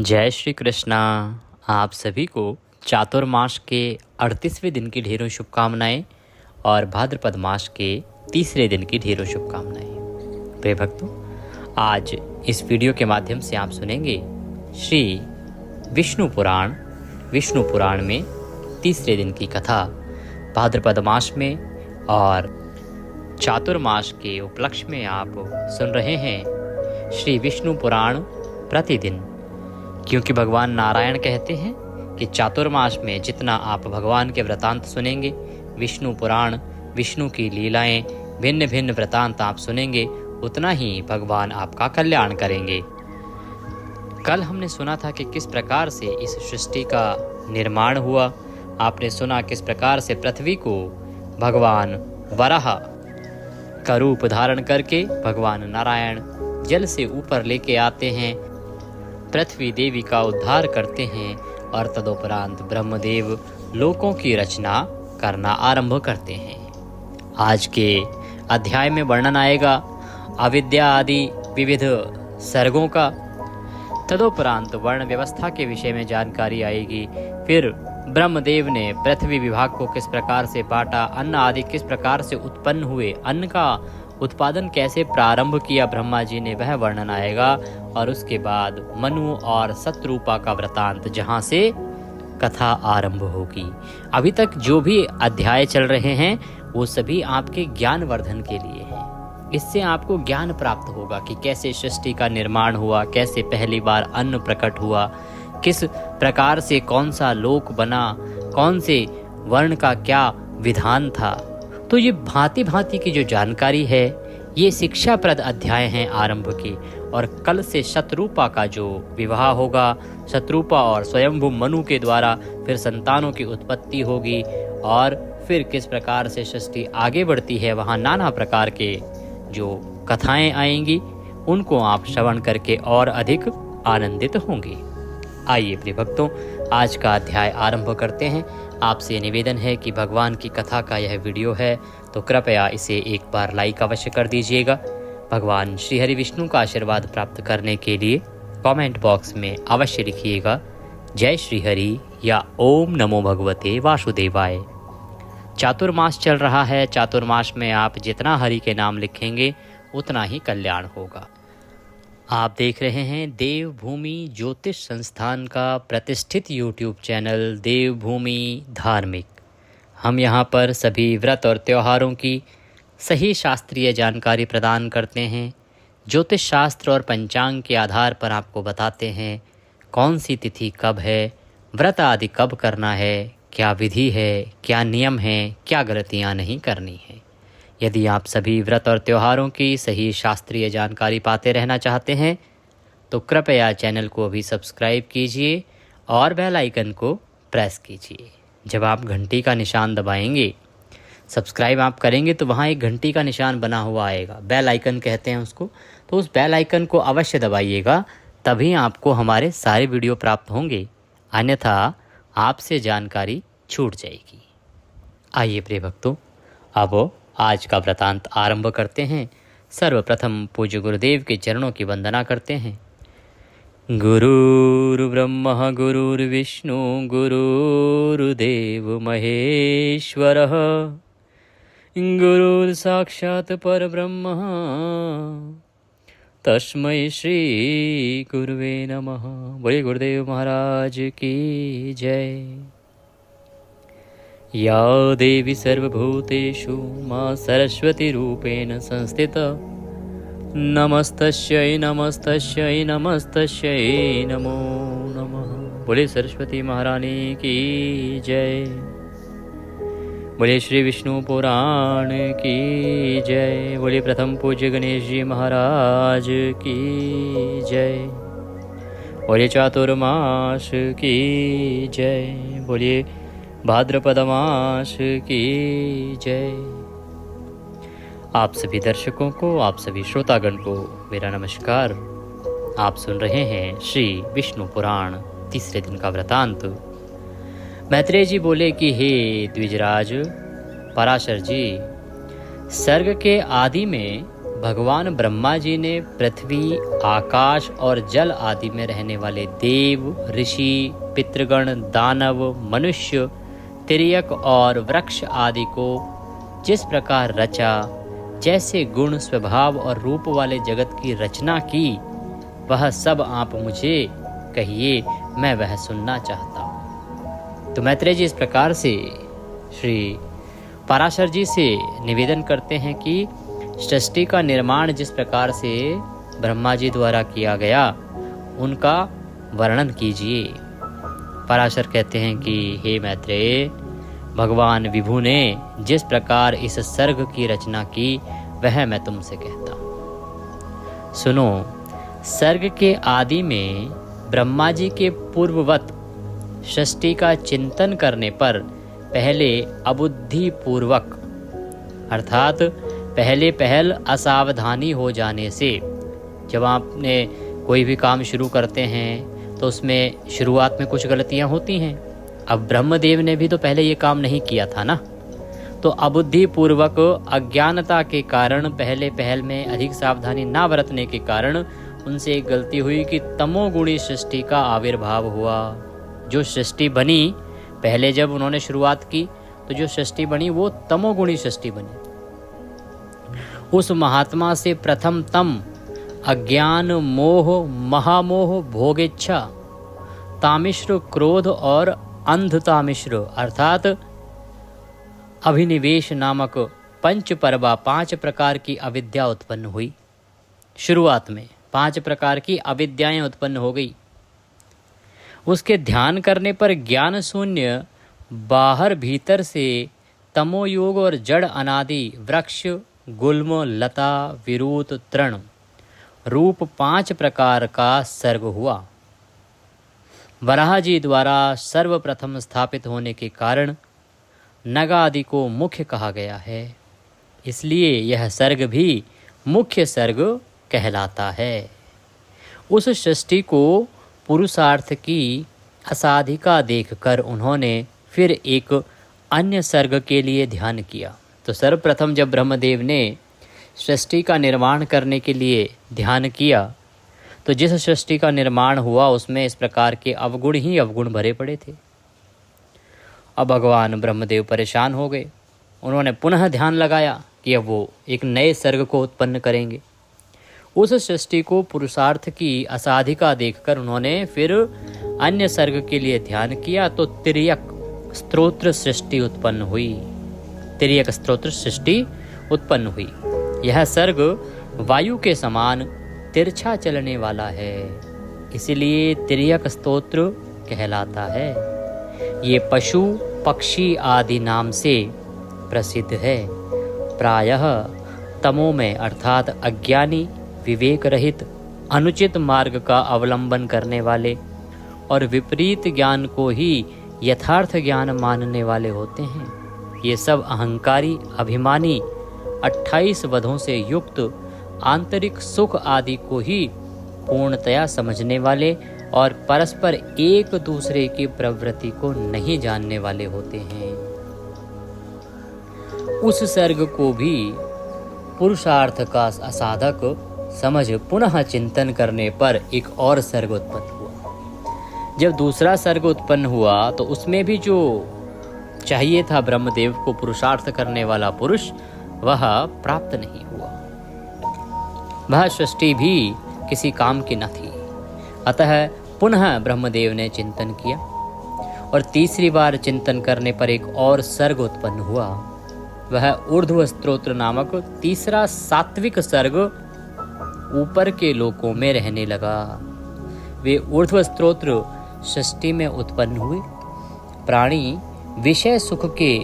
जय श्री कृष्णा। आप सभी को चातुर्मास के 38वें दिन की ढेरों शुभकामनाएं और भाद्रपद मास के तीसरे दिन की ढेरों शुभकामनाएं। प्रिय भक्तों, आज इस वीडियो के माध्यम से आप सुनेंगे श्री विष्णु पुराण में तीसरे दिन की कथा भाद्रपद मास में, और चातुर्मास के उपलक्ष्य में आप सुन रहे हैं श्री विष्णु पुराण प्रतिदिन। क्योंकि भगवान नारायण कहते हैं कि चातुर्मास में जितना आप भगवान के वृतांत सुनेंगे, विष्णु पुराण, विष्णु की लीलाएं, भिन्न भिन्न वृतांत आप सुनेंगे, उतना ही भगवान आपका कल्याण करेंगे। कल हमने सुना था कि किस प्रकार से इस सृष्टि का निर्माण हुआ। आपने सुना किस प्रकार से पृथ्वी को भगवान वराह का रूप धारण करके भगवान नारायण जल से ऊपर लेके आते हैं, पृथ्वी देवी का उद्धार करते हैं और तदोपरांत ब्रह्मदेव लोकों की रचना करना आरंभ करते हैं। आज के अध्याय में वर्णन आएगा अविद्या आदि विविध सर्गों का। तदोपरांत वर्ण व्यवस्था के विषय में जानकारी आएगी। फिर ब्रह्मदेव ने पृथ्वी विभाग को किस प्रकार से बांटा, अन्न आदि किस प्रकार से उत्पन्न हुए, अन्न का उत्पादन कैसे प्रारंभ किया ब्रह्मा जी ने, वह वर्णन आएगा। और उसके बाद मनु और शत्रुपा का वृतांत, जहां से कथा आरंभ होगी। अभी तक जो भी अध्याय चल रहे हैं वो सभी आपके ज्ञान वर्धन के लिए हैं। इससे आपको ज्ञान प्राप्त होगा कि कैसे सृष्टि का निर्माण हुआ, कैसे पहली बार अन्न प्रकट हुआ, किस प्रकार से कौन सा लोक बना, कौन से वर्ण का क्या विधान था। तो ये भांति भांति की जो जानकारी है, ये शिक्षाप्रद अध्याय हैं आरंभ की। और कल से शत्रुपा का जो विवाह होगा, शत्रुपा और स्वयंभू मनु के द्वारा फिर संतानों की उत्पत्ति होगी, और फिर किस प्रकार से सृष्टि आगे बढ़ती है, वहाँ नाना प्रकार के जो कथाएं आएंगी, उनको आप श्रवण करके और अधिक आनंदित होंगे। आइए प्रिय भक्तों, आज का अध्याय आरंभ करते हैं। आपसे निवेदन है कि भगवान की कथा का यह वीडियो है तो कृपया इसे एक बार लाइक अवश्य कर दीजिएगा। भगवान श्री हरि विष्णु का आशीर्वाद प्राप्त करने के लिए कमेंट बॉक्स में अवश्य लिखिएगा जय श्री हरि या ओम नमो भगवते वासुदेवाय। चातुर्मास चल रहा है। चातुर्मास में आप जितना हरि के नाम लिखेंगे उतना ही कल्याण होगा। आप देख रहे हैं देवभूमि ज्योतिष संस्थान का प्रतिष्ठित यूट्यूब चैनल देवभूमि धार्मिक। हम यहाँ पर सभी व्रत और त्योहारों की सही शास्त्रीय जानकारी प्रदान करते हैं। ज्योतिष शास्त्र और पंचांग के आधार पर आपको बताते हैं कौन सी तिथि कब है, व्रत आदि कब करना है, क्या विधि है, क्या नियम है, क्या गलतियाँ नहीं करनी है। यदि आप सभी व्रत और त्योहारों की सही शास्त्रीय जानकारी पाते रहना चाहते हैं तो कृपया चैनल को अभी सब्सक्राइब कीजिए और बेल आइकन को प्रेस कीजिए। जब आप घंटी का निशान दबाएंगे, सब्सक्राइब आप करेंगे तो वहाँ एक घंटी का निशान बना हुआ आएगा, बेल आइकन कहते हैं उसको। तो उस बेल आइकन को अवश्य दबाइएगा, तभी आपको हमारे सारे वीडियो प्राप्त होंगे, अन्यथा आपसे जानकारी छूट जाएगी। आइए प्रिय भक्तों, अब आज का वृतांत आरंभ करते हैं। सर्वप्रथम पूज्य गुरुदेव के चरणों की वंदना करते हैं। गुरुर्ब्रह्मा गुरुर्विष्णु गुरुर्देव महेश्वरः, गुरुर्साक्षात् परब्रह्म तस्मै श्री गुरुवे नमः। बोलिए गुरुदेव महाराज की जय। या देवी सर्वभूतेषु मां सरस्वती रूपेण संस्थिता, नमस्तस्यै नमस्तस्यै नमस्तस्यै नमो नमः। बोले सरस्वती महारानी की जय। बोले श्री विष्णु पुराण की जय। बोले प्रथम पूज्य गणेश जी महाराज की जय। बोले चातुर्मास की जय। बोलिए भाद्रपद मास की जय। आप सभी दर्शकों को, आप सभी श्रोतागण को मेरा नमस्कार। आप सुन रहे हैं श्री विष्णु पुराण तीसरे दिन का वृतांत। मैत्रेय जी बोले कि हे द्विजराज, पराशर जी, सर्ग के आदि में भगवान ब्रह्मा जी ने पृथ्वी, आकाश और जल आदि में रहने वाले देव, ऋषि, पितृगण, दानव, मनुष्य, तिर्यक और वृक्ष आदि को जिस प्रकार रचा, जैसे गुण, स्वभाव और रूप वाले जगत की रचना की, वह सब आप मुझे कहिए, मैं वह सुनना चाहता हूँ। तो मैत्रेय जी इस प्रकार से श्री पराशर जी से निवेदन करते हैं कि सृष्टि का निर्माण जिस प्रकार से ब्रह्मा जी द्वारा किया गया, उनका वर्णन कीजिए। पराशर कहते हैं कि हे मैत्रेय, भगवान विभु ने जिस प्रकार इस सर्ग की रचना की, वह मैं तुमसे कहता हूँ। सुनो, सर्ग के आदि में ब्रह्मा जी के पूर्ववत सृष्टि का चिंतन करने पर पहले अबुद्धि पूर्वक, अर्थात पहल असावधानी हो जाने से, जब आपने कोई भी काम शुरू करते हैं तो उसमें शुरुआत में कुछ गलतियां होती हैं। अब ब्रह्मदेव ने भी तो पहले ये काम नहीं किया था ना, तो अबुद्धि पूर्वक अज्ञानता के कारण पहल में अधिक सावधानी ना बरतने के कारण उनसे एक गलती हुई कि तमोगुणी सृष्टि का आविर्भाव हुआ। जो सृष्टि बनी, पहले जब उन्होंने शुरुआत की तो जो सृष्टि बनी वो तमोगुणी सृष्टि बनी। उस महात्मा से प्रथम तम अज्ञान, मोह, महामोह, भोगेच्छा, तामिश्र, क्रोध और अंधतामिश्र अर्थात अभिनिवेश नामक पंच परवा 5 प्रकार की अविद्या उत्पन्न हुई। शुरुआत में 5 प्रकार की अविद्याएं उत्पन्न हो गई। उसके ध्यान करने पर ज्ञान शून्य बाहर भीतर से तमोयोग और जड़ अनादि वृक्ष, गुल्म, लता, विरूत, तृण रूप 5 प्रकार का सर्ग हुआ। वराह जी द्वारा सर्वप्रथम स्थापित होने के कारण नग आदि को मुख्य कहा गया है, इसलिए यह सर्ग भी मुख्य सर्ग कहलाता है। उस सृष्टि को पुरुषार्थ की असाधिका देखकर उन्होंने फिर एक अन्य सर्ग के लिए ध्यान किया। तो सर्वप्रथम जब ब्रह्मदेव ने सृष्टि का निर्माण करने के लिए ध्यान किया, तो जिस सृष्टि का निर्माण हुआ उसमें इस प्रकार के अवगुण ही अवगुण भरे पड़े थे। अब भगवान ब्रह्मदेव परेशान हो गए। उन्होंने पुनः ध्यान लगाया कि अब वो एक नए सर्ग को उत्पन्न करेंगे। उस सृष्टि को पुरुषार्थ की असाधिका देखकर उन्होंने फिर अन्य सर्ग के लिए ध्यान किया, तो तिर्यक स्तोत्र सृष्टि उत्पन्न हुई। तिर्यक स्तोत्र सृष्टि उत्पन्न हुई। यह सर्ग वायु के समान तिरछा चलने वाला है, इसीलिए तिर्यक स्तोत्र कहलाता है। ये पशु, पक्षी आदि नाम से प्रसिद्ध है। प्रायः तमो में अर्थात अज्ञानी, विवेक रहित, अनुचित मार्ग का अवलंबन करने वाले और विपरीत ज्ञान को ही यथार्थ ज्ञान मानने वाले होते हैं। ये सब अहंकारी, अभिमानी, 28 वधों से युक्त आंतरिक सुख आदि को ही पूर्णतया समझने वाले और परस्पर एक दूसरे की प्रवृत्ति को नहीं जानने वाले होते हैं। उस सर्ग को भी पुरुषार्थ का असाधक समझ पुनः चिंतन करने पर एक और सर्ग उत्पन्न हुआ। जब दूसरा सर्ग उत्पन्न हुआ तो उसमें भी जो चाहिए था ब्रह्मदेव को पुरुषार्थ करने वाला पुरुष, वह प्राप्त नहीं हुआ। वह सृष्टि भी किसी काम की न थी। अतः पुनः ब्रह्मदेव ने चिंतन किया और तीसरी बार चिंतन करने पर एक और सर्ग उत्पन्न हुआ। वह ऊर्ध्व स्तोत्र नामक तीसरा सात्विक सर्ग ऊपर के लोकों में रहने लगा। वे ऊर्ध्व स्तोत्र सृष्टि में उत्पन्न हुए। प्राणी विषय सुख के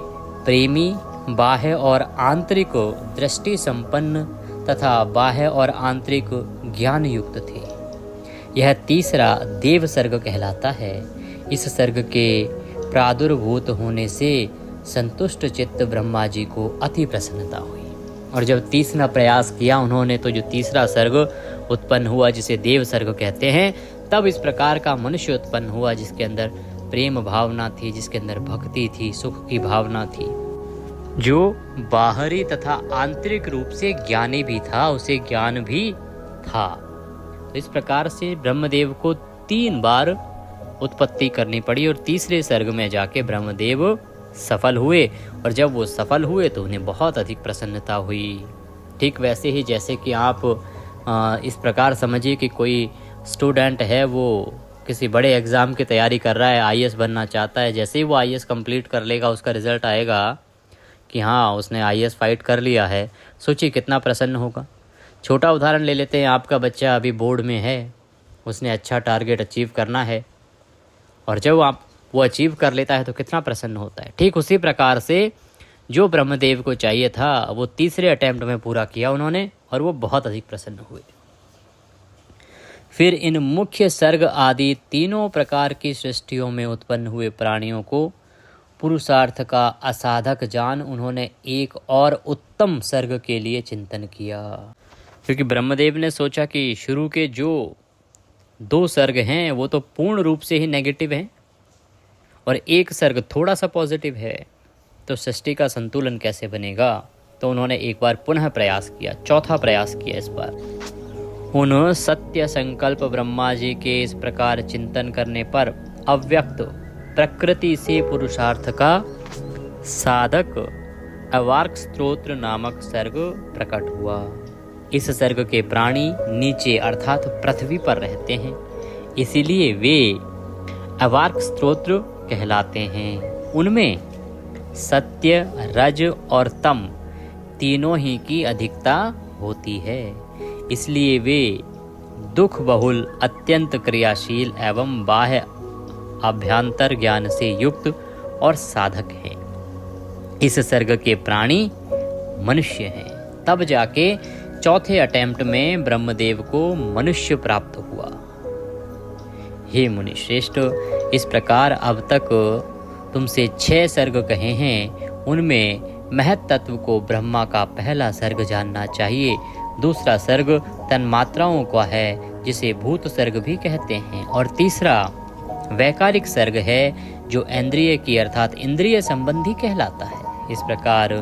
प्रेमी, बाह्य और आंतरिक दृष्टि संपन्न तथा बाह्य और आंतरिक ज्ञान युक्त थे। यह तीसरा देव सर्ग कहलाता है। इस सर्ग के प्रादुर्भूत होने से संतुष्ट चित्त ब्रह्मा जी को अति प्रसन्नता हुई और जब तीसरा प्रयास किया उन्होंने, तो जो तीसरा सर्ग उत्पन्न हुआ जिसे देव सर्ग कहते हैं, तब इस प्रकार का मनुष्य उत्पन्न हुआ जिसके अंदर प्रेम भावना थी, जिसके अंदर भक्ति थी, सुख की भावना थी। जो बाहरी तथा आंतरिक रूप से ज्ञानी भी था, उसे ज्ञान भी था। तो इस प्रकार से ब्रह्मदेव को 3 बार उत्पत्ति करनी पड़ी और तीसरे सर्ग में जाके ब्रह्मदेव सफल हुए। और जब वो सफल हुए तो उन्हें बहुत अधिक प्रसन्नता हुई। ठीक वैसे ही जैसे कि आप इस प्रकार समझिए कि कोई स्टूडेंट है, वो किसी बड़े एग्ज़ाम की तैयारी कर रहा है, आईएएस बनना चाहता है। जैसे ही वो आईएएस कंप्लीट कर लेगा, उसका रिज़ल्ट आएगा कि हाँ उसने आईएएस फाइट कर लिया है, सोचिए कितना प्रसन्न होगा। छोटा उदाहरण ले लेते हैं, आपका बच्चा अभी बोर्ड में है, उसने अच्छा टारगेट अचीव करना है और जब वो अचीव कर लेता है तो कितना प्रसन्न होता है। ठीक उसी प्रकार से जो ब्रह्मदेव को चाहिए था वो तीसरे अटेम्प्ट में पूरा किया उन्होंने और वो बहुत अधिक प्रसन्न हुए। फिर इन मुख्य सर्ग आदि तीनों प्रकार की सृष्टियों में उत्पन्न हुए प्राणियों को पुरुषार्थ का असाधक जान उन्होंने एक और उत्तम सर्ग के लिए चिंतन किया। क्योंकि ब्रह्मदेव ने सोचा कि शुरू के जो 2 सर्ग हैं वो तो पूर्ण रूप से ही नेगेटिव हैं और एक सर्ग थोड़ा सा पॉजिटिव है, तो सृष्टि का संतुलन कैसे बनेगा। तो उन्होंने एक बार पुनः प्रयास किया, चौथा प्रयास किया इस बार। उन सत्य संकल्प ब्रह्मा जी के इस प्रकार चिंतन करने पर अव्यक्त प्रकृति से पुरुषार्थ का साधक अवार्क स्तोत्र नामक सर्ग प्रकट हुआ। इस सर्ग के प्राणी नीचे अर्थात पृथ्वी पर रहते हैं, इसीलिए वे अवार्क स्तोत्र कहलाते हैं। उनमें सत्य, रज और तम तीनों ही की अधिकता होती है, इसलिए वे दुख बहुल, अत्यंत क्रियाशील एवं बाह्य अभ्यंतर ज्ञान से युक्त और साधक हैं। इस सर्ग के प्राणी मनुष्य हैं। तब जाके चौथे अटेम्प्ट में ब्रह्मदेव को मनुष्य प्राप्त हुआ। हे मुनि श्रेष्ठ, इस प्रकार अब तक तुमसे 6 सर्ग कहे हैं, उनमें महत तत्व को ब्रह्मा का पहला सर्ग जानना चाहिए। दूसरा सर्ग तन्मात्राओं का है, जिसे भूत सर्ग भी कहते हैं, और तीसरा वैकारिक सर्ग है जो इंद्रिय की अर्थात इंद्रिय संबंधी कहलाता है। इस प्रकार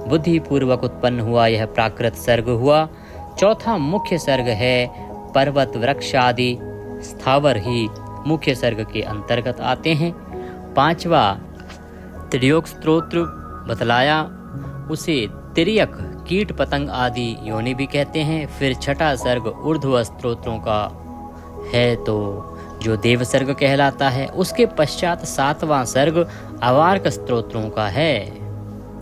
बुद्धि पूर्वक उत्पन्न हुआ यह प्राकृत सर्ग हुआ। चौथा मुख्य सर्ग है। पर्वत, वृक्ष आदि स्थावर ही मुख्य सर्ग के अंतर्गत आते हैं। 5वां त्रियोग स्तोत्र बतलाया, उसे तिर्यक, कीट पतंग आदि योनि भी कहते हैं। फिर 6ठा सर्ग ऊर्ध्व स्तोत्रों का है, तो जो देव सर्ग कहलाता है। उसके पश्चात 7वां सर्ग अवार्क स्तोत्रों का है,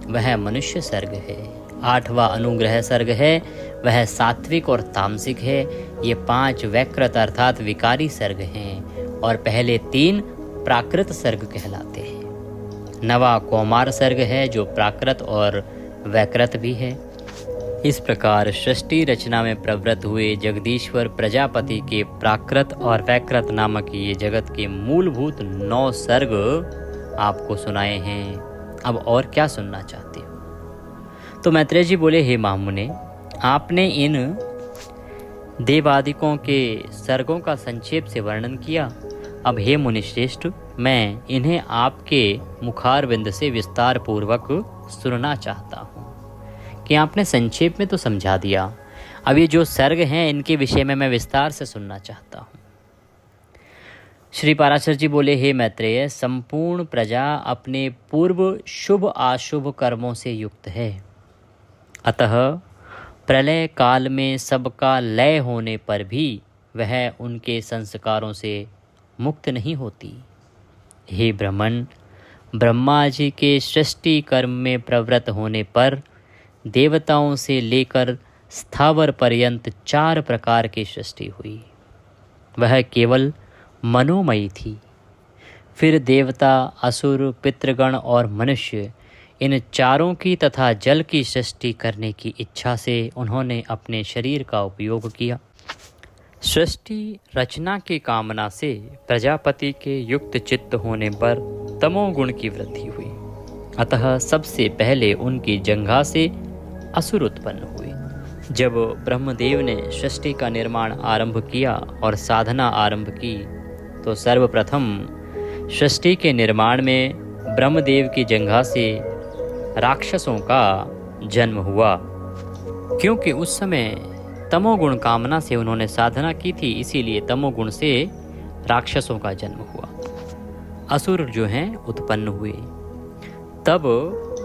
वह मनुष्य सर्ग है। 8वां अनुग्रह सर्ग है, वह सात्विक और तामसिक है। ये 5 वैकृत अर्थात विकारी सर्ग हैं और पहले 3 प्राकृत सर्ग कहलाते हैं। 9वां कौमार सर्ग है जो प्राकृत और वैकृत भी है। इस प्रकार सृष्टि रचना में प्रवृत्त हुए जगदीश्वर प्रजापति के प्राकृत और वैकृत नामक ये जगत के मूलभूत 9 सर्ग आपको सुनाए हैं। अब और क्या सुनना चाहते हो? तो मैत्रेय जी बोले, हे महामुने, आपने इन देवादिकों के सर्गों का संक्षेप से वर्णन किया। अब हे मुनिश्रेष्ठ, मैं इन्हें आपके मुखारविंद से विस्तार पूर्वक सुनना चाहता हूँ। कि आपने संक्षेप में तो समझा दिया, अब ये जो सर्ग हैं इनके विषय में मैं विस्तार से सुनना चाहता हूँ। श्री पाराशर जी बोले, हे मैत्रेय, संपूर्ण प्रजा अपने पूर्व शुभ अशुभ कर्मों से युक्त है, अतः प्रलय काल में सबका लय होने पर भी वह उनके संस्कारों से मुक्त नहीं होती। हे ब्राह्मण, ब्रह्मा जी के सृष्टि कर्म में प्रवृत्त होने पर देवताओं से लेकर स्थावर पर्यंत 4 प्रकार की सृष्टि हुई। वह केवल मनोमयी थी। फिर देवता, असुर, पितृगण और मनुष्य, इन चारों की तथा जल की सृष्टि करने की इच्छा से उन्होंने अपने शरीर का उपयोग किया। सृष्टि रचना की कामना से प्रजापति के युक्त चित्त होने पर तमोगुण की वृद्धि हुई। अतः सबसे पहले उनकी जंघा से असुर उत्पन्न हुए। जब ब्रह्मदेव ने सृष्टि का निर्माण आरंभ किया और साधना आरंभ की, तो सर्वप्रथम सृष्टि के निर्माण में ब्रह्मदेव की जंघा से राक्षसों का जन्म हुआ, क्योंकि उस समय तमोगुण कामना से उन्होंने साधना की थी, इसीलिए तमोगुण से राक्षसों का जन्म हुआ। असुर जो हैं उत्पन्न हुए। तब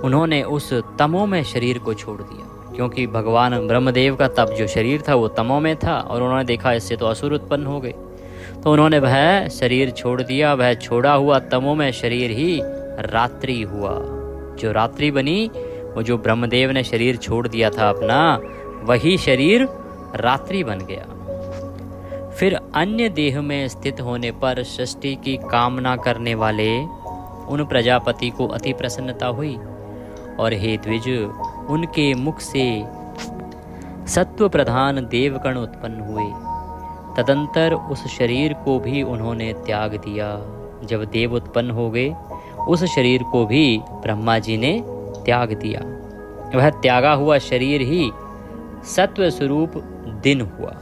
उन्होंने उस तमोमय शरीर को छोड़ दिया, क्योंकि भगवान ब्रह्मदेव का तब जो शरीर था वो तमो में था, और उन्होंने देखा इससे तो असुर उत्पन्न हो गए, तो उन्होंने वह शरीर छोड़ दिया। वह छोड़ा हुआ तमोमय शरीर ही रात्रि हुआ। जो रात्रि बनी, वो जो ब्रह्मदेव ने शरीर छोड़ दिया था अपना, वही शरीर रात्रि बन गया। फिर अन्य देह में स्थित होने पर सृष्टि की कामना करने वाले उन प्रजापति को अति प्रसन्नता हुई, और हे द्विज, उनके मुख से सत्व प्रधान देवगण उत्पन्न हुए। तदंतर उस शरीर को भी उन्होंने त्याग दिया। जब देव उत्पन्न हो गए, उस शरीर को भी ब्रह्मा जी ने त्याग दिया। वह त्यागा हुआ शरीर ही सत्व स्वरूप दिन हुआ,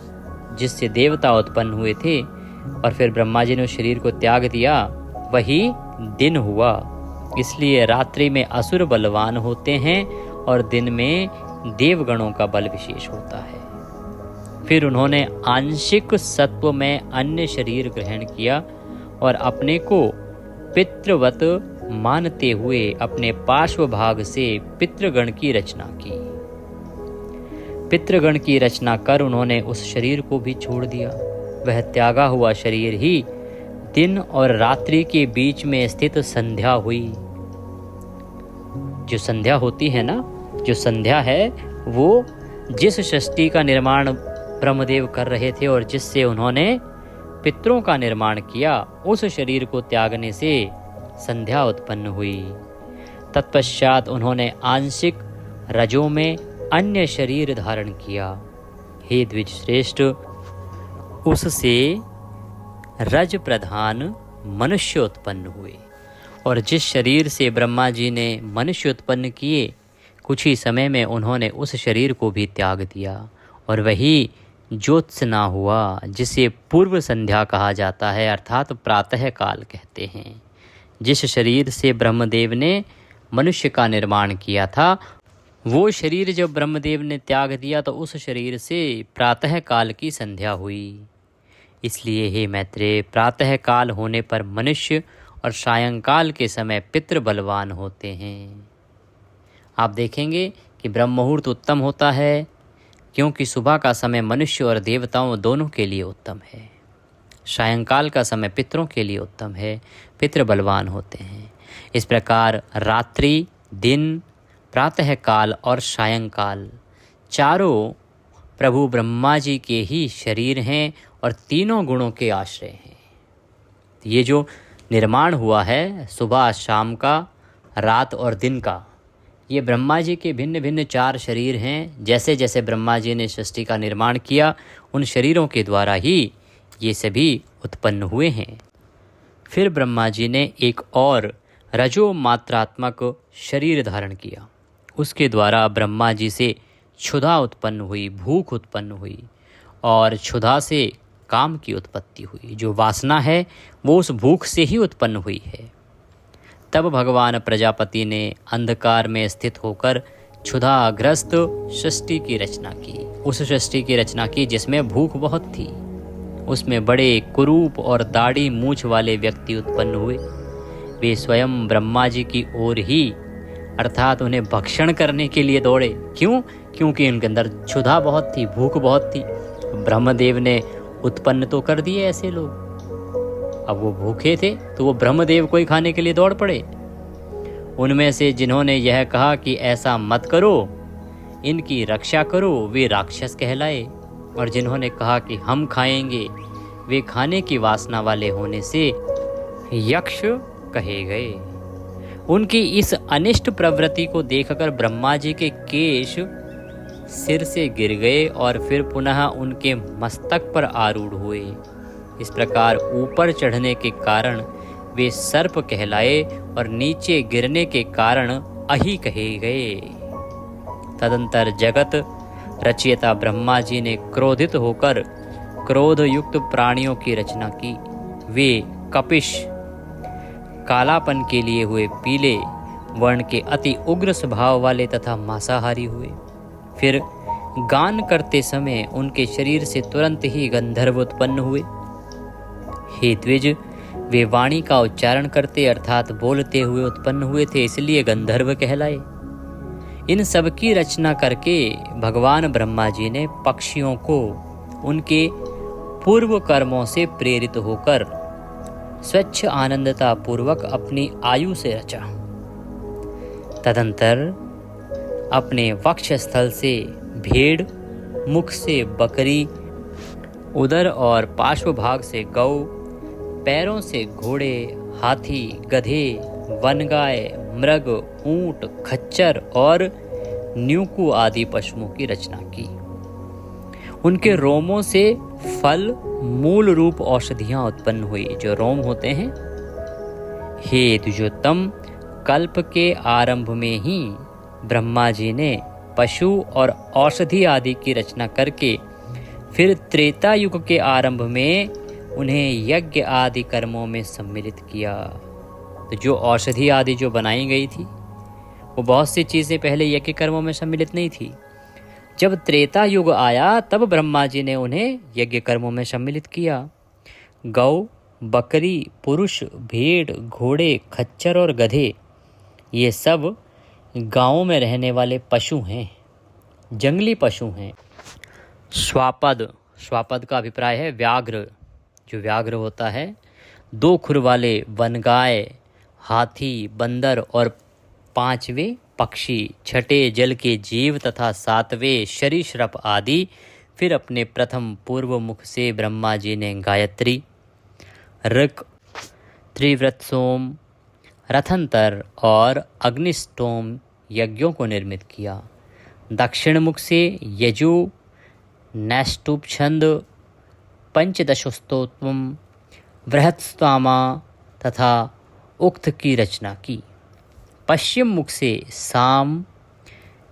जिससे देवता उत्पन्न हुए थे, और फिर ब्रह्मा जी ने उस शरीर को त्याग दिया, वही दिन हुआ। इसलिए रात्रि में असुर बलवान होते हैं और दिन में देवगणों का बल विशेष होता है। फिर उन्होंने आंशिक सत्व में अन्य शरीर ग्रहण किया और अपने को पितृवत मानते हुए अपने पार्श्व भाग से पितृगण की रचना की। पितृगण की रचना कर उन्होंने उस शरीर को भी छोड़ दिया। वह त्यागा हुआ शरीर ही दिन और रात्रि के बीच में स्थित संध्या हुई। जो संध्या होती है ना, जो संध्या है, वो जिस सृष्टि का निर्माण ब्रह्मदेव कर रहे थे और जिससे उन्होंने पितरों का निर्माण किया, उस शरीर को त्यागने से संध्या उत्पन्न हुई। तत्पश्चात उन्होंने आंशिक रजों में अन्य शरीर धारण किया। हे द्विज श्रेष्ठ, उससे रज प्रधान मनुष्य उत्पन्न हुए, और जिस शरीर से ब्रह्मा जी ने मनुष्य उत्पन्न किए, कुछ ही समय में उन्होंने उस शरीर को भी त्याग दिया, और वही ज्योत्सना हुआ, जिसे पूर्व संध्या कहा जाता है, अर्थात प्रातः काल कहते हैं। जिस शरीर से ब्रह्मदेव ने मनुष्य का निर्माण किया था, वो शरीर जब ब्रह्मदेव ने त्याग दिया तो उस शरीर से प्रातः काल की संध्या हुई। इसलिए हे मैत्रेय, प्रातः काल होने पर मनुष्य और सायंकाल के समय पितृ बलवान होते हैं। आप देखेंगे कि ब्रह्म मुहूर्त उत्तम होता है, क्योंकि सुबह का समय मनुष्य और देवताओं दोनों के लिए उत्तम है। सायंकाल का समय पितरों के लिए उत्तम है, पितृ बलवान होते हैं। इस प्रकार रात्रि, दिन, प्रातः काल और सायंकाल चारों प्रभु ब्रह्मा जी के ही शरीर हैं और तीनों गुणों के आश्रय हैं। ये जो निर्माण हुआ है सुबह शाम का, रात और दिन का, ये ब्रह्मा जी के भिन्न भिन्न चार शरीर हैं। जैसे जैसे ब्रह्मा जी ने सृष्टि का निर्माण किया, उन शरीरों के द्वारा ही ये सभी उत्पन्न हुए हैं। फिर ब्रह्मा जी ने एक और रजो मात्रात्मक शरीर धारण किया। उसके द्वारा ब्रह्मा जी से क्षुधा उत्पन्न हुई, भूख उत्पन्न हुई, और क्षुधा से काम की उत्पत्ति हुई। जो वासना है वो उस भूख से ही उत्पन्न हुई है। तब भगवान प्रजापति ने अंधकार में स्थित होकर क्षुधाग्रस्त सृष्टि की रचना की। उस सृष्टि की रचना की जिसमें भूख बहुत थी। उसमें बड़े कुरूप और दाढ़ी मूछ वाले व्यक्ति उत्पन्न हुए। वे स्वयं ब्रह्मा जी की ओर ही, अर्थात उन्हें भक्षण करने के लिए दौड़े। क्यों? क्योंकि उनके अंदर क्षुधा बहुत थी, भूख बहुत थी। ब्रह्मदेव ने उत्पन्न तो कर दिए ऐसे लोग, अब वो भूखे थे तो वो ब्रह्मदेव को ही खाने के लिए दौड़ पड़े। उनमें से जिन्होंने यह कहा कि ऐसा मत करो, इनकी रक्षा करो, वे राक्षस कहलाए, और जिन्होंने कहा कि हम खाएंगे, वे खाने की वासना वाले होने से यक्ष कहे गए। उनकी इस अनिष्ट प्रवृत्ति को देखकर ब्रह्मा जी के केश सिर से गिर गए और फिर पुनः उनके मस्तक पर आरूढ़ हुए। इस प्रकार ऊपर चढ़ने के कारण वे सर्प कहलाए और नीचे गिरने के कारण अहि कहे गए। तदंतर जगत रचयिता ब्रह्मा जी ने क्रोधित होकर क्रोध युक्त प्राणियों की रचना की। वे कपिश, कालापन के लिए हुए पीले, वर्ण के अति उग्र स्वभाव वाले तथा मांसाहारी हुए। फिर गान करते समय उनके शरीर से तुरंत ही गंधर्व उत्पन्न हुए। हे द्विज, वे वाणी का उच्चारण करते अर्थात बोलते हुए उत्पन्न हुए थे, इसलिए गंधर्व कहलाए। इन सब की रचना करके भगवान ब्रह्मा जी ने पक्षियों को उनके पूर्व कर्मों से प्रेरित होकर स्वच्छ आनंदता पूर्वक अपनी आयु से रचा। तदंतर अपने वक्ष स्थल से भेड़, मुख से बकरी, उदर और पार्श्व भाग से गौ, पैरों से घोड़े, हाथी, गधे, वनगाय, मृग, ऊंट, खच्चर और न्यूकु आदि पशुओं की रचना की। उनके रोमों से फल, मूल रूप औषधियां उत्पन्न हुई। जो रोम होते हैं, हे द्विजोत्तम, कल्प के आरंभ में ही ब्रह्मा जी ने पशु और औषधि आदि की रचना करके फिर त्रेता युग के आरंभ में उन्हें यज्ञ आदि कर्मों में सम्मिलित किया। तो जो औषधि आदि जो बनाई गई थी वो बहुत सी चीज़ें पहले यज्ञ कर्मों में सम्मिलित नहीं थी। जब त्रेता युग आया तब ब्रह्मा जी ने उन्हें यज्ञ कर्मों में सम्मिलित किया। गौ, बकरी, पुरुष, भेड़, घोड़े, खच्चर और गधे, ये सब गांवों में रहने वाले पशु हैं, जंगली पशु हैं। श्वापद, श्वापद का अभिप्राय है व्याघ्र। जो व्याघ्र होता है, 2 खुर वाले वनगाय, हाथी, बंदर और 5वें पक्षी, 6ठे जल के जीव तथा 7वें सरीसृप आदि। फिर अपने प्रथम पूर्व मुख से ब्रह्मा जी ने गायत्री, ऋक, त्रिव्रत सोम, रथंतर और अग्निष्टोम यज्ञों को निर्मित किया। दक्षिण मुख से यजु, नैष्टुप छंद, पंचदशोस्तोत्रम, बृहत्स्तामा तथा उक्त की रचना की। पश्चिम मुख से साम,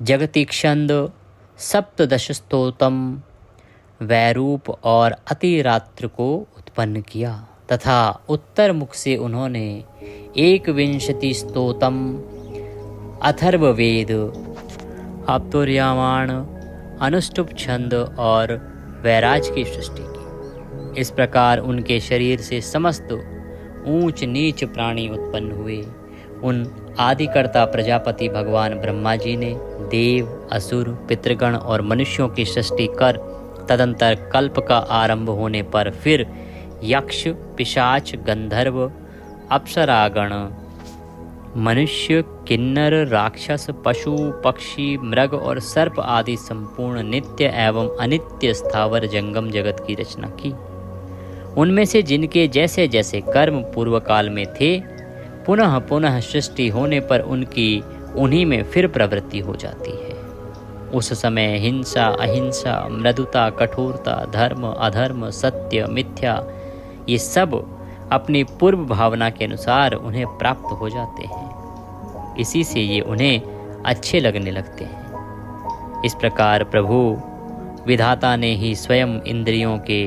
जगतीक्षंद, सप्तदशस्तोत्रम, वैरूप और अतिरात्र को उत्पन्न किया तथा उत्तर मुख से उन्होंने 21 स्तोत्रम, अथर्ववेद, आप्तोर्यमाण, अनुष्टुप छंद और वैराज की सृष्टि की। इस प्रकार उनके शरीर से समस्त ऊंच नीच प्राणी उत्पन्न हुए। उन आदिकर्ता प्रजापति भगवान ब्रह्मा जी ने देव, असुर, पितृगण और मनुष्यों की सृष्टि कर तदंतर कल्प का आरंभ होने पर फिर यक्ष, पिशाच, गंधर्व, अप्सरागण, मनुष्य, किन्नर, राक्षस, पशु, पक्षी, मृग और सर्प आदि संपूर्ण नित्य एवं अनित्य स्थावर जंगम जगत की रचना की। उनमें से जिनके जैसे जैसे कर्म पूर्व काल में थे, पुनः पुनः सृष्टि होने पर उनकी उन्हीं में फिर प्रवृत्ति हो जाती है। उस समय हिंसा, अहिंसा, मृदुता, कठोरता, धर्म, अधर्म, सत्य, मिथ्या, ये सब अपनी पूर्व भावना के अनुसार उन्हें प्राप्त हो जाते हैं। इसी से ये उन्हें अच्छे लगने लगते हैं। इस प्रकार प्रभु विधाता ने ही स्वयं इंद्रियों के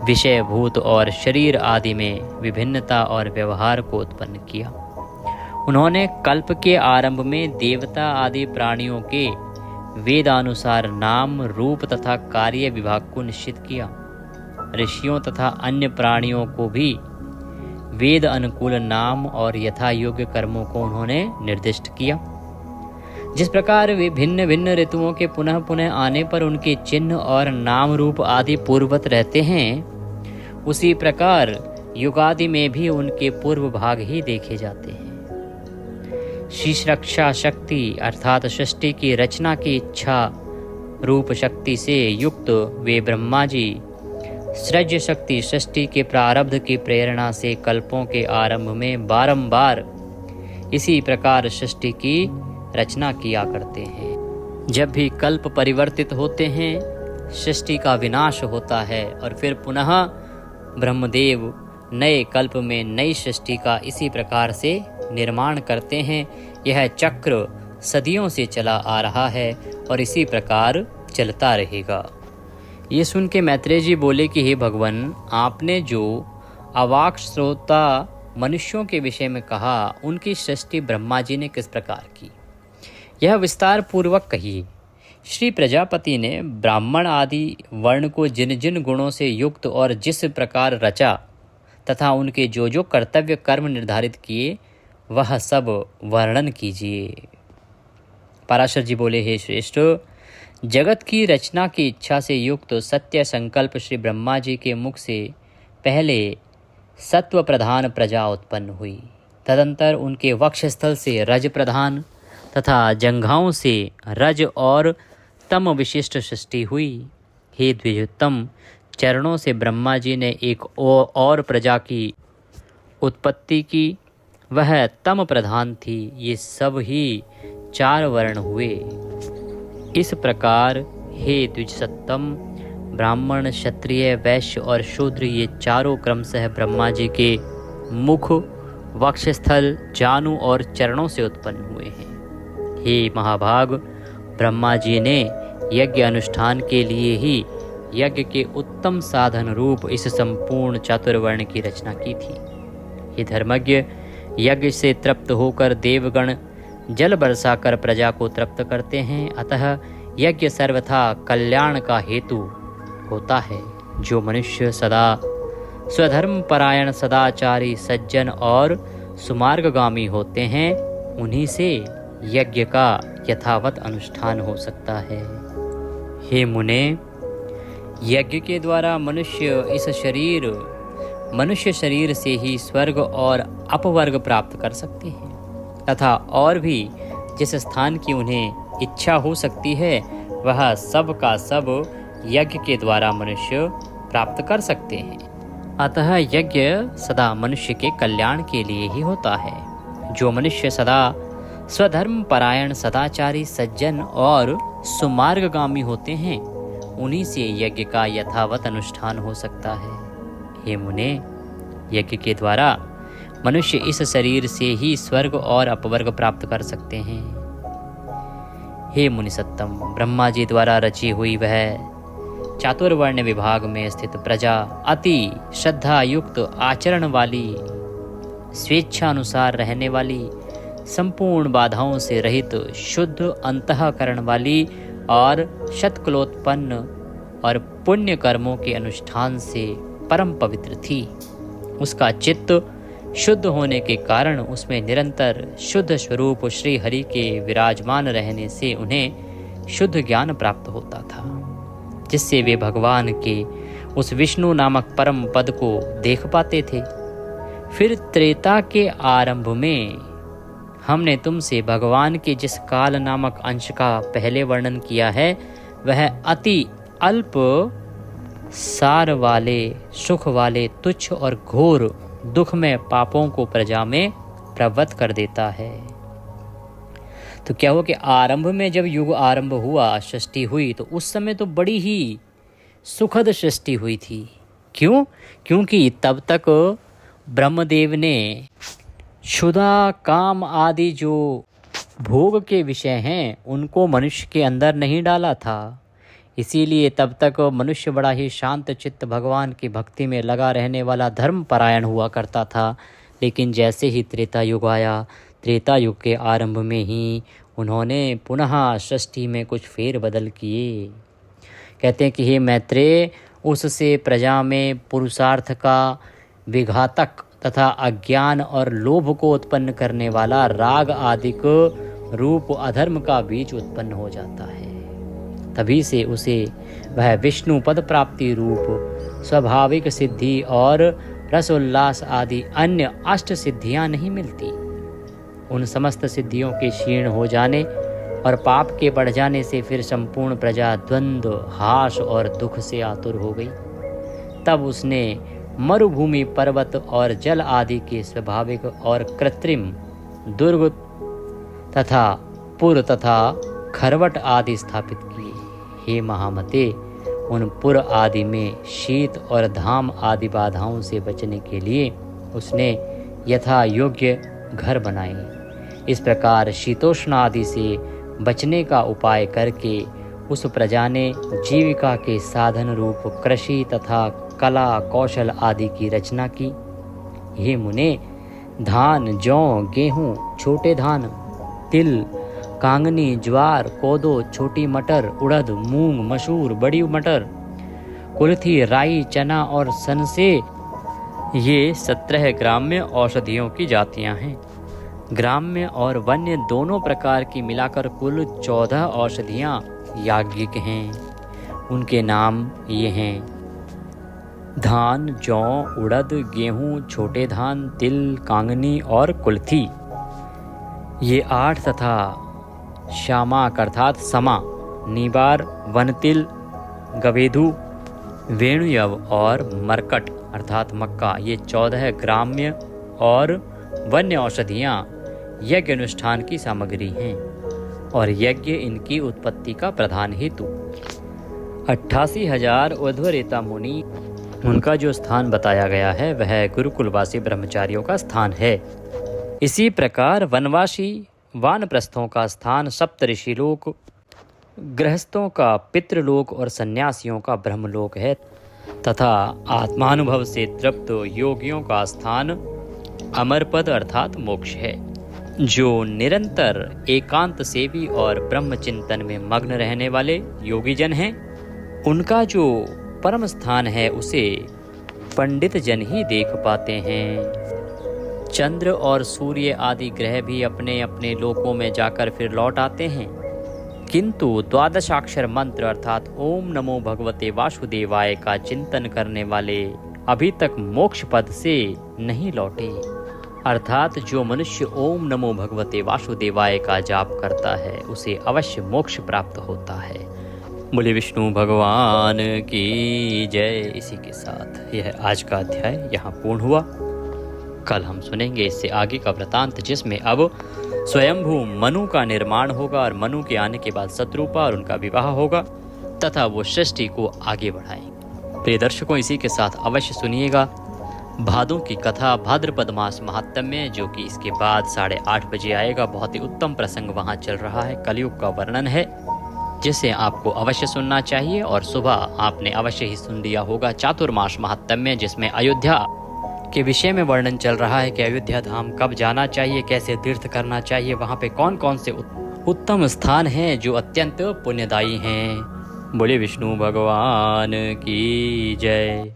विषयभूत और शरीर आदि में विभिन्नता और व्यवहार को उत्पन्न किया। उन्होंने कल्प के आरंभ में देवता आदि प्राणियों के वेदानुसार नाम, रूप तथा कार्य विभाग को निश्चित किया। ऋषियों तथा अन्य प्राणियों को भी वेद अनुकूल नाम और यथा योग्य कर्मों को उन्होंने निर्दिष्ट किया। जिस प्रकार वे भिन्न भिन्न ऋतुओं के पुनः पुनः आने पर उनके चिन्ह और नाम रूप आदि पूर्ववत रहते हैं, उसी प्रकार युगादि में भी उनके पूर्व भाग ही देखे जाते हैं। शीर्षरक्षा शक्ति अर्थात सृष्टि की रचना की इच्छा रूप शक्ति से युक्त वे ब्रह्मा जी सृज्य शक्ति सृष्टि के प्रारब्ध की प्रेरणा से कल्पों के आरंभ में बारंबार इसी प्रकार सृष्टि की रचना किया करते हैं। जब भी कल्प परिवर्तित होते हैं, सृष्टि का विनाश होता है और फिर पुनः ब्रह्मदेव नए कल्प में नई सृष्टि का इसी प्रकार से निर्माण करते हैं। यह चक्र सदियों से चला आ रहा है और इसी प्रकार चलता रहेगा। ये सुन के मैत्रेय जी बोले कि हे भगवान, आपने जो अवाक श्रोता मनुष्यों के विषय में कहा, उनकी सृष्टि ब्रह्मा जी ने किस प्रकार की, यह विस्तार पूर्वक कहिए। श्री प्रजापति ने ब्राह्मण आदि वर्ण को जिन जिन गुणों से युक्त और जिस प्रकार रचा तथा उनके जो जो कर्तव्य कर्म निर्धारित किए, वह सब वर्णन कीजिए। पराशर जी बोले, हे श्रेष्ठ, जगत की रचना की इच्छा से युक्त सत्य संकल्प श्री ब्रह्मा जी के मुख से पहले सत्व प्रधान प्रजा उत्पन्न हुई। तदंतर उनके वक्षस्थल से रज प्रधान तथा जंघाओं से रज और तम विशिष्ट सृष्टि हुई। हे द्विजोत्तम, चरणों से ब्रह्मा जी ने एक और प्रजा की उत्पत्ति की, वह तम प्रधान थी। ये सब ही 4 वर्ण हुए। इस प्रकार हे द्विजोत्तम, ब्राह्मण, क्षत्रिय, वैश्य और शूद्र, ये चारों क्रमशः ब्रह्मा जी के मुख, वक्षस्थल, जानु और चरणों से उत्पन्न हुए हैं। हे महाभाग, ब्रह्मा जी ने यज्ञ अनुष्ठान के लिए ही यज्ञ के उत्तम साधन रूप इस संपूर्ण चातुर्वर्ण की रचना की थी। हे धर्मज्ञ, यज्ञ से तृप्त होकर देवगण जल बरसाकर प्रजा को तृप्त करते हैं, अतः यज्ञ सर्वथा कल्याण का हेतु होता है। जो मनुष्य सदा स्वधर्म परायण, सदाचारी, सज्जन और सुमार्गगामी होते हैं, उन्हीं से यज्ञ का यथावत अनुष्ठान हो सकता है। हे मुने, यज्ञ के द्वारा मनुष्य शरीर से ही स्वर्ग और अपवर्ग प्राप्त कर सकते हैं तथा और भी जिस स्थान की उन्हें इच्छा हो सकती है, वह सब का सब यज्ञ के द्वारा मनुष्य प्राप्त कर सकते हैं। अतः यज्ञ सदा मनुष्य के कल्याण के लिए ही होता है। जो मनुष्य सदा स्वधर्म परायण, सदाचारी, सज्जन और सुमार्गगामी होते हैं, उन्हीं से यज्ञ का यथावत अनुष्ठान हो सकता है। हे मुने, यज्ञ के द्वारा मनुष्य इस शरीर से ही स्वर्ग और अपवर्ग प्राप्त कर सकते हैं। हे मुनिसत्तम, ब्रह्मा जी द्वारा रची हुई वह चातुर्वर्ण विभाग में स्थित प्रजा अति श्रद्धा युक्त, आचरण वाली, स्वेच्छानुसार रहने वाली, संपूर्ण बाधाओं से रहित, शुद्ध अंतःकरण वाली और शतकुलोत्पन्न और पुण्य कर्मों के अनुष्ठान से परम पवित्र थी। उसका चित्त शुद्ध होने के कारण उसमें निरंतर शुद्ध स्वरूप श्री हरि के विराजमान रहने से उन्हें शुद्ध ज्ञान प्राप्त होता था, जिससे वे भगवान के उस विष्णु नामक परम पद को देख पाते थे। फिर त्रेता के आरंभ में हमने तुमसे भगवान के जिस काल नामक अंश का पहले वर्णन किया है, वह अति अल्प सार वाले, सुख वाले, तुच्छ और घोर दुख में पापों को प्रजा में प्रवृत्त कर देता है। तो क्या हुआ कि आरंभ में जब युग आरंभ हुआ, सृष्टि हुई, तो उस समय तो बड़ी ही सुखद सृष्टि हुई थी। क्यों? क्योंकि तब तक ब्रह्मदेव ने क्षुधा, काम आदि जो भोग के विषय हैं, उनको मनुष्य के अंदर नहीं डाला था। इसीलिए तब तक मनुष्य बड़ा ही शांत चित्त, भगवान की भक्ति में लगा रहने वाला, धर्म परायण हुआ करता था। लेकिन जैसे ही त्रेता युग आया, त्रेता युग के आरंभ में ही उन्होंने पुनः सृष्टि में कुछ फेर बदल किए। कहते हैं कि हे मैत्रेय, उससे प्रजा में पुरुषार्थ का विघातक तथा अज्ञान और लोभ को उत्पन्न करने वाला राग आदि को रूप अधर्म का बीज उत्पन्न हो जाता है। तभी से उसे वह विष्णु पद प्राप्ति रूप स्वाभाविक सिद्धि और रस उल्लास आदि अन्य अष्ट सिद्धियां नहीं मिलती। उन समस्त सिद्धियों के क्षीण हो जाने और पाप के बढ़ जाने से फिर संपूर्ण प्रजा द्वंद्व, हास और दुख से आतुर हो गई। तब उसने मरुभूमि, पर्वत और जल आदि के स्वाभाविक और कृत्रिम दुर्ग तथा पुर तथा खरवट आदि स्थापित किए। हे महामते, उन पुर आदि में शीत और धाम आदि बाधाओं से बचने के लिए उसने यथा योग्य घर बनाए। इस प्रकार शीतोष्ण आदि से बचने का उपाय करके उस प्रजा ने जीविका के साधन रूप कृषि तथा कला, कौशल आदि की रचना की। हे मुने, धान, जौ, गेहूँ, छोटे धान, तिल, कांगनी, ज्वार, कोदो, छोटी मटर, उड़द, मूंग, मसूर, बड़ी मटर, कुल्थी, राई, चना और सनसे, ये 17 ग्राम्य औषधियों की जातियां हैं। ग्राम्य और वन्य दोनों प्रकार की मिलाकर कुल 14 औषधियां याज्ञिक हैं। उनके नाम ये हैं: धान, जौ, उड़द, गेहूँ, छोटे धान, तिल, कांगनी और कुल्थी। ये 8 तथा शामाक अर्थात समा, नीबार, वनतिल, गवेधु, वेणुयव और मरकट अर्थात मक्का, ये 14 ग्राम्य और वन्य औषधियाँ यज्ञ अनुष्ठान की सामग्री हैं और यज्ञ इनकी उत्पत्ति का प्रधान हेतु। 88,000 उध्वरेता मुनि, उनका जो स्थान बताया गया है वह गुरुकुलवासी ब्रह्मचारियों का स्थान है। इसी प्रकार वनवासी वानप्रस्थों का स्थान सप्तऋषिलोक, गृहस्थों का पितृलोक और सन्यासियों का ब्रह्मलोक है तथा आत्मानुभव से तृप्त योगियों का स्थान अमरपद अर्थात मोक्ष है। जो निरंतर एकांत सेवी और ब्रह्म चिंतन में मग्न रहने वाले योगी जन हैं, उनका जो परम स्थान है उसे पंडित जन ही देख पाते हैं। चंद्र और सूर्य आदि ग्रह भी अपने अपने लोकों में जाकर फिर लौट आते हैं, किंतु द्वादशाक्षर मंत्र अर्थात ओम नमो भगवते वासुदेवाय का चिंतन करने वाले अभी तक मोक्ष पद से नहीं लौटे। अर्थात जो मनुष्य ओम नमो भगवते वासुदेवाय का जाप करता है उसे अवश्य मोक्ष प्राप्त होता है। बोले विष्णु भगवान की जय। इसी के साथ यह आज का अध्याय यहाँ पूर्ण हुआ। कल हम सुनेंगे इससे आगे का वृतांत, जिसमें अब स्वयंभू मनु का निर्माण होगा और मनु के आने के बाद शत्रुपा और उनका विवाह होगा तथा वो सृष्टि को आगे बढ़ाएंगे। प्रिय दर्शकों, इसी के साथ अवश्य सुनिएगा भादों की कथा भाद्रपद मास महात्म्य, जो कि इसके बाद 8:30 बजे आएगा। बहुत ही उत्तम प्रसंग वहाँ चल रहा है, कलयुग का वर्णन है, जिसे आपको अवश्य सुनना चाहिए। और सुबह आपने अवश्य ही सुन लिया होगा चातुर्मास महात्म्य, जिसमें अयोध्या के विषय में वर्णन चल रहा है कि अयोध्या धाम कब जाना चाहिए, कैसे तीर्थ करना चाहिए, वहाँ पे कौन कौन से उत्तम स्थान हैं जो अत्यंत पुण्यदायी हैं। बोले विष्णु भगवान की जय।